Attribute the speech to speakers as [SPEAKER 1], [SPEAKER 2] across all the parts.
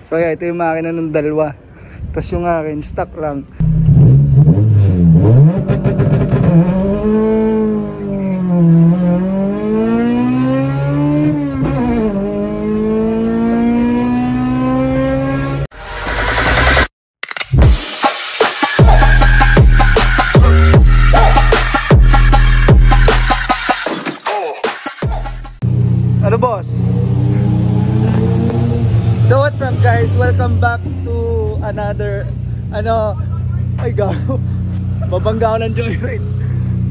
[SPEAKER 1] So yeah, ito yung makina ng dalawa. Tapos yung akin, stock lang. Ano boss? So what's up guys? Welcome back to another ay gago. Babangga ako ng joyride.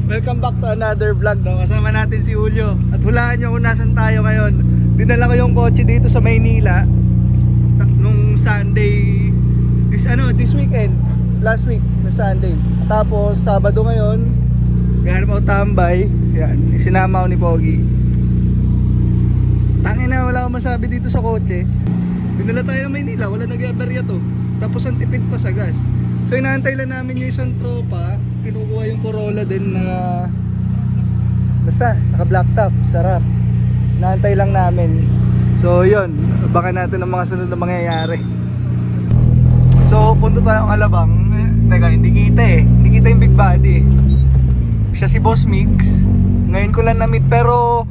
[SPEAKER 1] Welcome back to another vlog, no? Kasama natin si Julio. At hulaan nyo kung nasan tayo ngayon. Dinala ko yung kotse dito sa Maynila nung Sunday. This weekend. Last week na Sunday. Tapos Sabado ngayon, ganap ako tambay. Yan, isinama ko ni Pogi. Tangin na, wala akong masabi dito sa kotse. Dinala tayo ng Maynila, wala nag-aberya to. Tapos ang tipid pa sa gas. So inaantay lang namin yung isang tropa. Kinukuha yung Corolla din na basta, naka black top, sarap. Inaantay lang namin. So yun, baka natin ang mga sunod na mangyayari. So punta tayong Alabang. Teka, hindi kita yung big body. Siya si Boss Mix. Ngayon ko lang na-meet, pero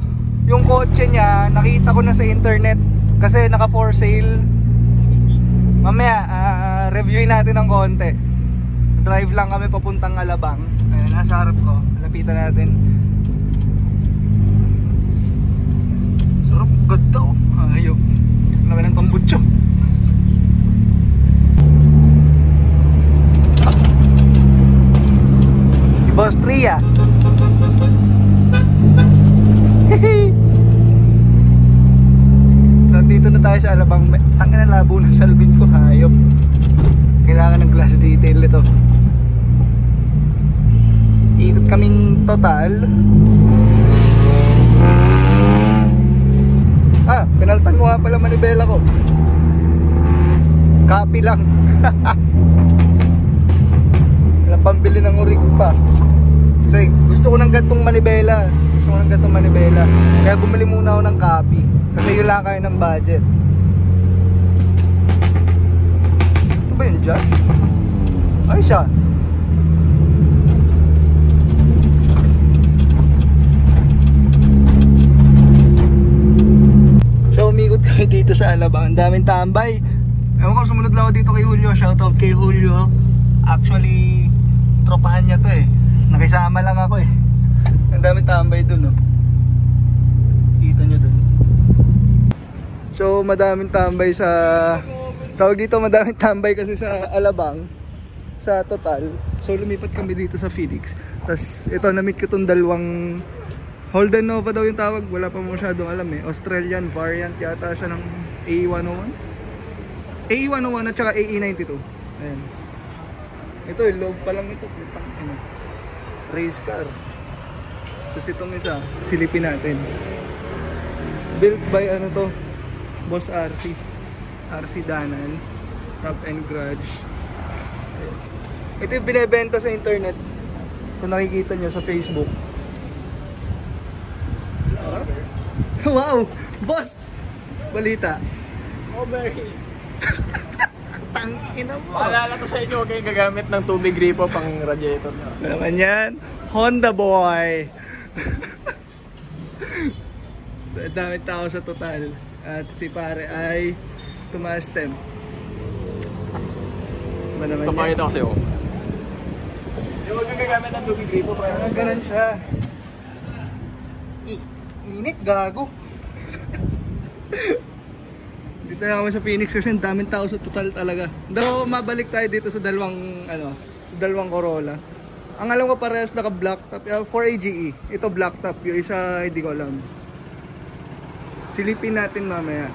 [SPEAKER 1] yung kotse niya, nakita ko na sa internet kasi naka for sale. Mamaya, reviewin natin ng konti. Drive lang kami papuntang Alabang. Ayan, nasa harap ko. Lapitan natin. Sarap, ganda oh. Ayun, laki ng tambutso. Si Boss Tria. Dito na tayo sa Alabang. Tangin na, labo na salbin ko, hayop. Kailangan ng glass detail ito. Ikot kaming total. Pinaltan mo nga pala manibela ko. Copy lang. Walang pambili ng urig pa. Kasi gusto ko ng gantong manibela. Kaya bumili muna ako ng copy. Kasi yun lang kaya ng budget. Ito ba yung Jazz? Ay siya. So umikot kami dito sa Alabang. Ang daming tambay. Ewan ko, sumunod lang ako dito kay Julio. Shoutout kay Julio. Actually, tropahan niya to eh. Nakisama lang ako eh. Ang daming tambay dun oh. Kita nyo dun. So madaming tambay sa madaming tambay kasi sa Alabang, sa Total. So lumipat kami dito sa Phoenix. Tapos ito, na-meet ko itong dalawang Holden Nova daw yung tawag. Wala pa masyadong alam eh. Australian variant yata siya ng AE101 at saka AE92. Ayan. Ito yung loob pa lang ito. Race car. Tapos itong isa, silipin natin. Built by Boss RC Danan, top end garage. Ito yung binebenta sa internet. Kung nakikita nyo sa Facebook. Sarap. Wow! Boss! Balita.
[SPEAKER 2] Overheat.
[SPEAKER 1] Tangina mo.
[SPEAKER 2] Paalala ko sa inyo, huwag kayong gagamit ng tubig gripo pang radiator na.
[SPEAKER 1] Ano naman yan? Honda boy! So, dami tao sa Total. At si pare ay tumastem. Ba naman
[SPEAKER 2] Kapayad ako sa'yo. Huwag kang gagamit ng tubig gripo.
[SPEAKER 1] Ganun siya. Init, gago. Dito na kami sa Phoenix kasi ang daming tao sa Total talaga. Daw mabalik tayo dito sa dalawang Corolla. Ang alam ko parehas naka black top, 4AGE. Ito black top, yung isa hindi ko alam. Silipin natin mamaya.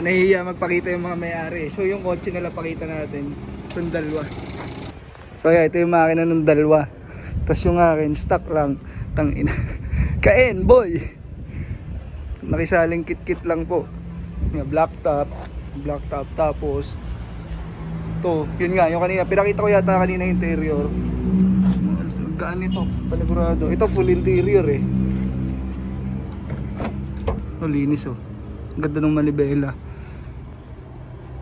[SPEAKER 1] Nahihiya magpakita yung mga may-ari. So yung kotse nila pakita natin. Itong dalawa. So yeah, ito yung makina ng dalawa. Tapos yung akin, stock lang. Tangina. Kain, boy! Nakisaling kit-kit lang po. Black top. Tapos ito, yun nga, yung kanina. Pinakita ko yata kanina interior. Gaan ito, panigurado. Ito full interior eh. Oh, linis oh. Ganda ng manibela.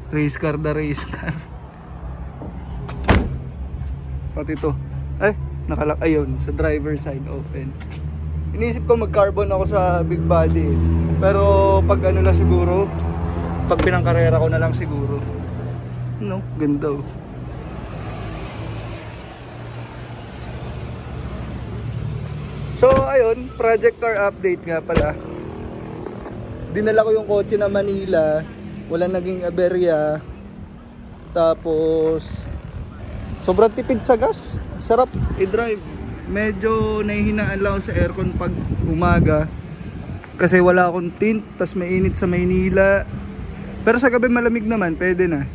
[SPEAKER 1] Race car na race car. Pati to. Ay, ayun, sa driver side open. Iniisip ko mag-carbon ako sa big body. Pero pag ano na siguro, pag pinangkarera ko na lang siguro. No, ganda oh. So ayun, project car update nga pala. Dinala ko yung kotse na Manila, walang naging aberya. Tapos sobrang tipid sa gas, sarap i-drive. Medyo nahihinaan lang ako sa aircon pag umaga kasi wala akong tint, tas mainit sa Maynila. Pero sa gabi malamig naman, pwede na.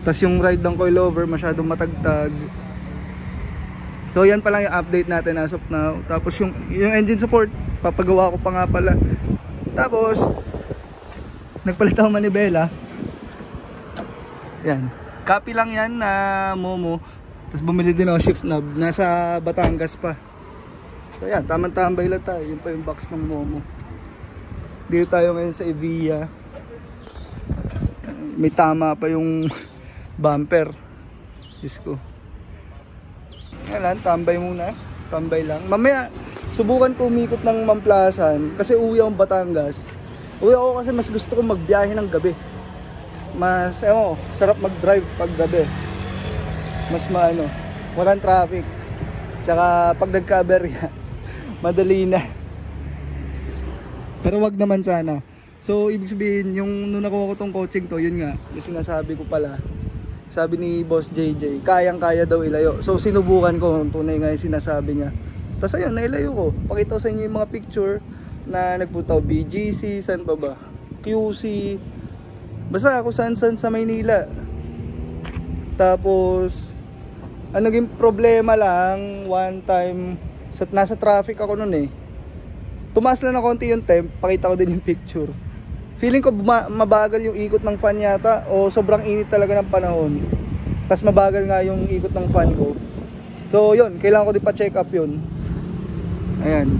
[SPEAKER 1] Tas yung ride ng coilover masyadong matagtag. So yan pa lang yung update natin as of now. Tapos yung engine support, papagawa ko pa nga pala. Tapos nagpalit ako manibela. Yan, copy lang yan na Momo. Tapos bumili din ako shift knob, nasa Batangas pa. So yan, tamang-tambay lang tayo. Yun pa yung box ng Momo. Dito tayo ngayon sa Evia. May tama pa yung bumper. Diyos ko. Yan lang, tambay muna. Tambay lang. Mamaya, subukan ko umikot ng Mamplasan. Kasi uwi akong Batangas. Uwi ako kasi mas gusto ko magbiyahe ng gabi. Mas, sarap mag-drive pag gabi. Mas walang traffic. Tsaka pag nagka-aberya, madali na. Pero wag naman sana. So, ibig sabihin, nung nakuha ko tong coaching to, yun nga, yung sinasabi ko pala. Sabi ni Boss JJ, kayang-kaya daw ilayo. So sinubukan ko, tunay nga yung sinasabi niya. Tapos ayun, nailayo ko. Pakita ko sa inyo yung mga picture na nagpunta BGC, saan ba? QC. Basta ako saan sa Maynila. Tapos ang naging problema lang, one time, nasa traffic ako nun eh. Tumaas lang na konti yung temp, pakita ko din yung picture. Feeling ko mabagal yung ikot ng fan yata o sobrang init talaga ng panahon. Tapos mabagal nga yung ikot ng fan ko. So yun, kailangan ko din pa-check up yun. Ayan.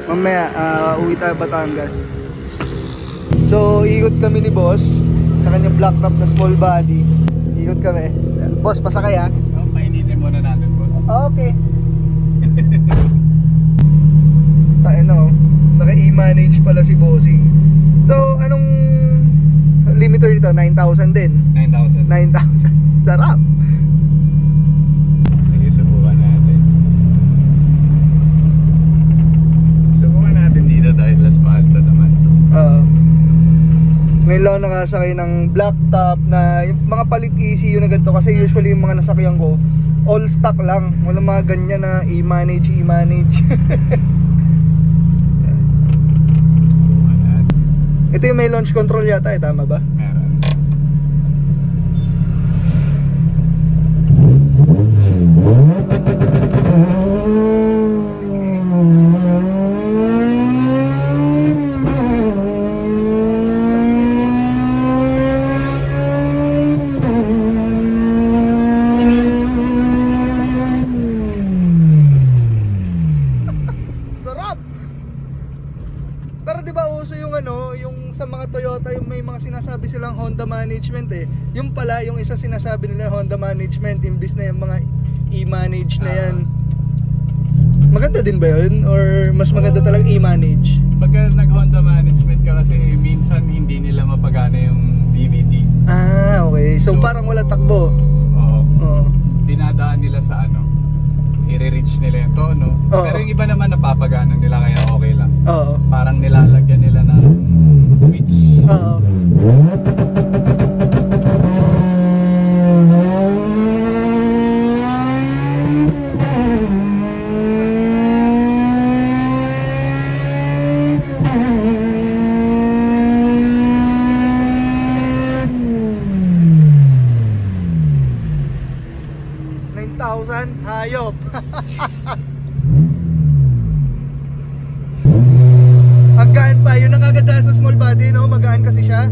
[SPEAKER 1] Mamaya, uwi tayo Batangas. So ikot kami ni boss sa kanyang black top na small body. Ikot kami. Boss, pasakay ha?
[SPEAKER 2] Oh, painitin muna natin, boss.
[SPEAKER 1] Okay. Naka-e-manage pala si Bossing. So, anong limiter dito? 9,000 din?
[SPEAKER 2] 9,000.
[SPEAKER 1] 9,000. Sarap!
[SPEAKER 2] Sige, subukan natin. Subukan natin dito dahil asfalto naman.
[SPEAKER 1] Ngayon lang nakasakay ng black top na yung mga palit ECU na ganito. Kasi usually yung mga nasakyan ko, all stock lang. Walang mga ganyan na e-manage. Ito yung may launch control yata eh, tama ba?
[SPEAKER 2] Meron.
[SPEAKER 1] Sarap! Pero di ba uso yung yung sa mga Toyota yung may mga sinasabi silang Honda management eh. Yung pala yung isa sinasabi nila Honda management imbis na yung mga e-manage na yan. Maganda din ba yun? Or mas maganda talagang e-manage?
[SPEAKER 2] Pagka nag-Honda management ka kasi minsan hindi nila mapagana yung BVT.
[SPEAKER 1] Ah, okay. So parang wala takbo.
[SPEAKER 2] Oo. Dinadaan nila sa i-reach nila yung tono. Pero yung iba naman napapagana nila kaya okay lang.
[SPEAKER 1] Oo.
[SPEAKER 2] Parang nilalagyan nila ng switch.
[SPEAKER 1] Oo. Hayop. Ang gaan pa, yun ang kaganda sa small body, no? Magaan kasi siya.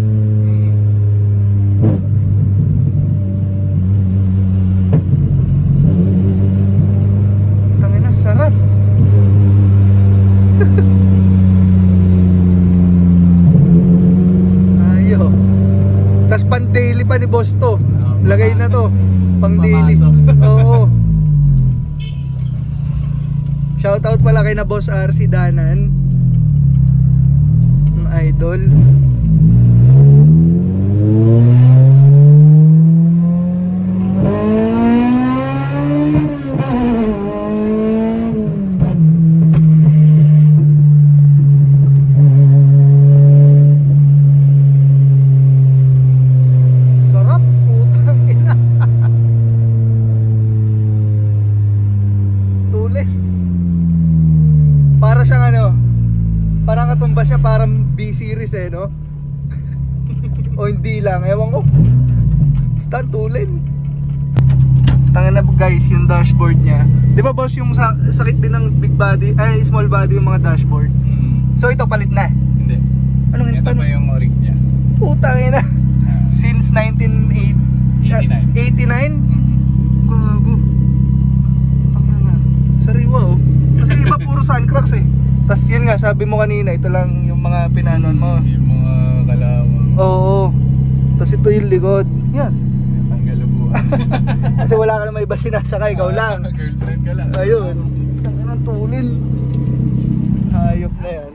[SPEAKER 1] Tangina, sarap. Hayop. Tas pan daily pa ni boss to. Lagay na to. Pang daily. Oo. Shoutout pala kay na Boss RC Danan. Ang idol. Para siyang ano, parang katumba siya, parang B-series eh, no? O hindi lang, ewan ko. Stand tulin. Tangin na guys, yung dashboard niya. Di ba boss, yung sakit din ng big body, ay small body yung mga dashboard. So ito palit na?
[SPEAKER 2] Hindi.
[SPEAKER 1] Anong
[SPEAKER 2] ito pa yung rig niya.
[SPEAKER 1] Putang ina. Since 1989. Gago. Tangin na. Sariwa oh. Kasi iba puro sun cracks eh. Tapos yun nga, sabi mo kanina, ito lang yung mga pinanon mo.
[SPEAKER 2] Yung mga kalawang.
[SPEAKER 1] Oo. Tapos ito yung likod. Yan.
[SPEAKER 2] Tanggalubuan.
[SPEAKER 1] Kasi wala ka na may iba sinasakay, ikaw lang.
[SPEAKER 2] Girlfriend ka lang.
[SPEAKER 1] Ayun. Tangin ng tulin. Hayop na yan.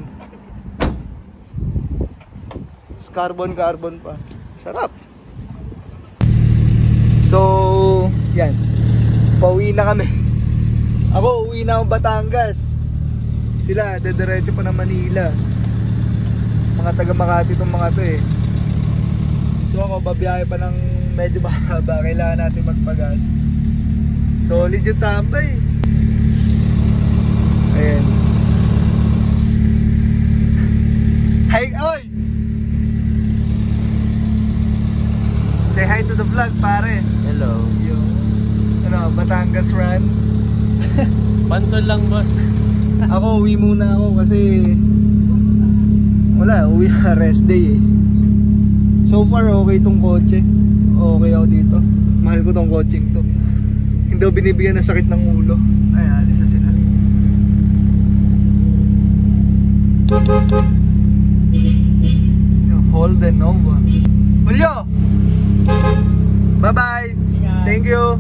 [SPEAKER 1] Carbon pa. Sarap. So, yan. Pauwi na kami. Ako, uwi na akong Batangas. Sila, dediretso pa na Manila. Mga taga Makati itong mga to eh. So ako, babiyahe pa ng medyo mahaba. Kailangan natin magpagas. Solid yung tambay. Ayan. Hi, oy! Say hi to the vlog, pare.
[SPEAKER 3] Hello.
[SPEAKER 1] Yung, ano, Batangas run.
[SPEAKER 3] Pansol lang, boss.
[SPEAKER 1] Ako, uwi muna ako kasi wala, uwi na, rest day eh. So far, okay tong kotse. Okay ako dito. Mahal ko tong coaching to. Hindi ako binibigyan ng sakit ng ulo. Ay, alis na sila. Yung Holden Nova. Julio! Bye-bye! Thank you!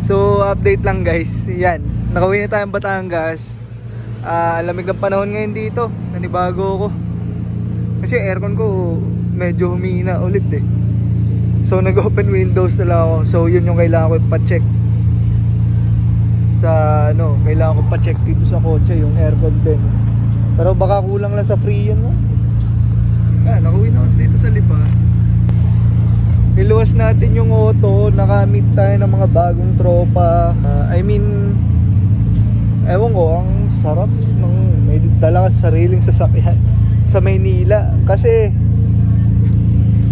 [SPEAKER 1] So, update lang guys. Yan, nakauwi na tayong Batangas. Lamig ng panahon ngayon dito. Nanibago ako. Kasi aircon ko medyo humina ulit eh. So, nag-open windows na lang ako. So, yun yung kailangan ko pa-check. Sa ano, kailangan ko pa-check dito sa kotse, yung aircon din. Pero baka kulang lang sa free yun, no? Nakauwi na ako dito sa Lipa. Niluwas natin yung auto, nakamit tayo ng mga bagong tropa. Ewan ko, ang sarap ng may dala ka sa sariling sasakyan sa Maynila. Kasi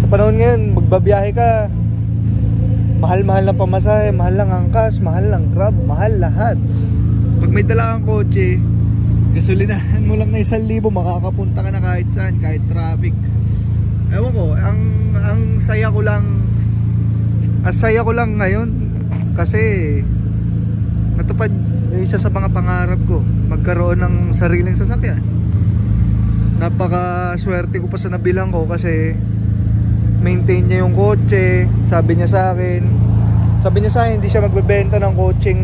[SPEAKER 1] sa panahon ngayon, magbabiyahe ka, mahal-mahal lang pamasahe, mahal lang angkas, mahal lang grab, mahal lahat. Pag may dala kang kotse, gasolinahan mo lang na 1,000, makakapunta ka na kahit saan, kahit traffic. Ewan ko, ang saya ko lang ngayon kasi natupad yung isa sa mga pangarap ko, magkaroon ng sariling sasakyan. Napaka swerte ko pa sa nabilang ko kasi maintain niya yung kotse. Sabi niya sa akin hindi siya magbebenta ng coaching,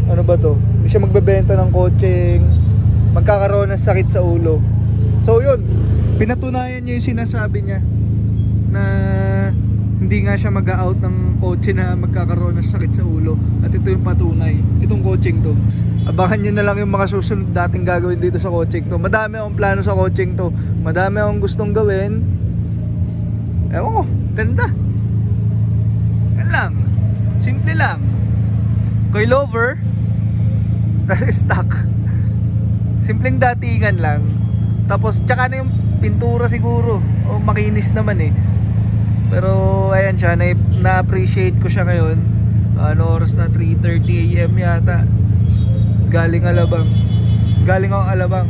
[SPEAKER 1] ano ba to, hindi siya magbebenta ng coaching magkakaroon ng sakit sa ulo. So yun, pinatunayan niya yung sinasabi niya na hindi nga siya mag-out ng kotse na magkakaroon ng sakit sa ulo. At ito yung patunay, itong coaching to. Abangan nyo na lang yung mga susunod dating gagawin dito sa coaching to. Madami akong plano sa coaching to, madami akong gustong gawin. Ewan ko, ganda. Yan lang, simple lang. Coilover, tapos stock. Simpleng datingan lang. Tapos tsaka na yung pintura siguro, o makinis naman eh. Pero ayan siya, na-appreciate ko siya ngayon. Ano oras na, 3:30 AM yata. Galing akong Alabang.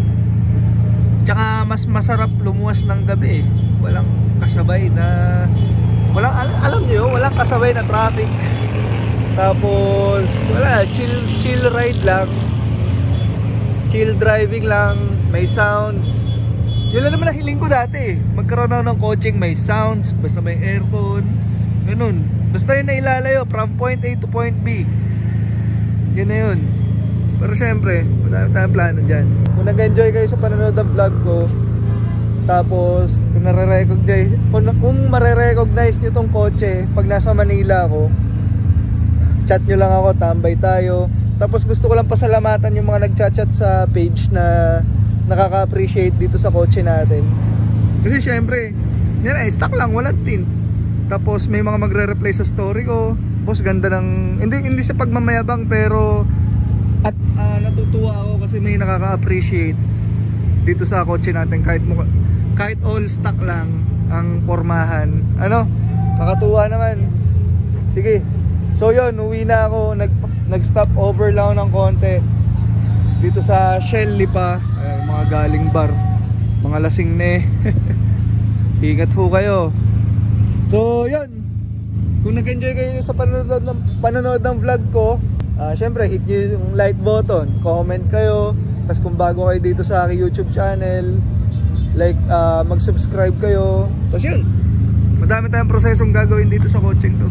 [SPEAKER 1] Tsaka mas masarap lumuwas ng gabi eh. Walang kasabay na alam niyo, walang kasabay na traffic. Tapos wala, chill ride lang. Chill driving lang, may sounds. Yun lang naman ang hiling ko dati eh. Magkaroon ako ng coaching, may sounds, basta may aircon, ganun. Basta yun na ilalayo from point A to point B. Yun na yun. Pero syempre, madami tayong plano dyan. Kung nag-enjoy kayo sa panonood ng vlog ko, tapos kung mare-recognize nyo tong kotse pag nasa Manila ako, chat nyo lang ako, tambay tayo. Tapos gusto ko lang pasalamatan yung mga nag-chat sa page na nakaka-appreciate dito sa kotse natin. Kasi syempre, yan ay stock lang, walang tint. Tapos may mga magre-reply sa story ko, boss ganda ng, hindi sa pagmamayabang, pero at natutuwa ako kasi may nakaka-appreciate dito sa kotse natin kahit all stock lang ang pormahan. Ano? Kakatuwa naman. Sige. So yun, uwi na ako, nag-stop over lang ng konti dito sa Shelly pa. Ay, mga galing bar, mga lasing ne. Ingat ho kayo. So yun, kung nag-enjoy kayo sa panonood ng vlog ko, syempre hit nyo yung like button, comment kayo. Tapos kung bago kayo dito sa aking YouTube channel, like mag-subscribe kayo. Tapos yun, madami tayong prosesong gagawin dito sa coaching to.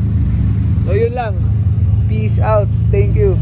[SPEAKER 1] So yun lang, peace out, thank you.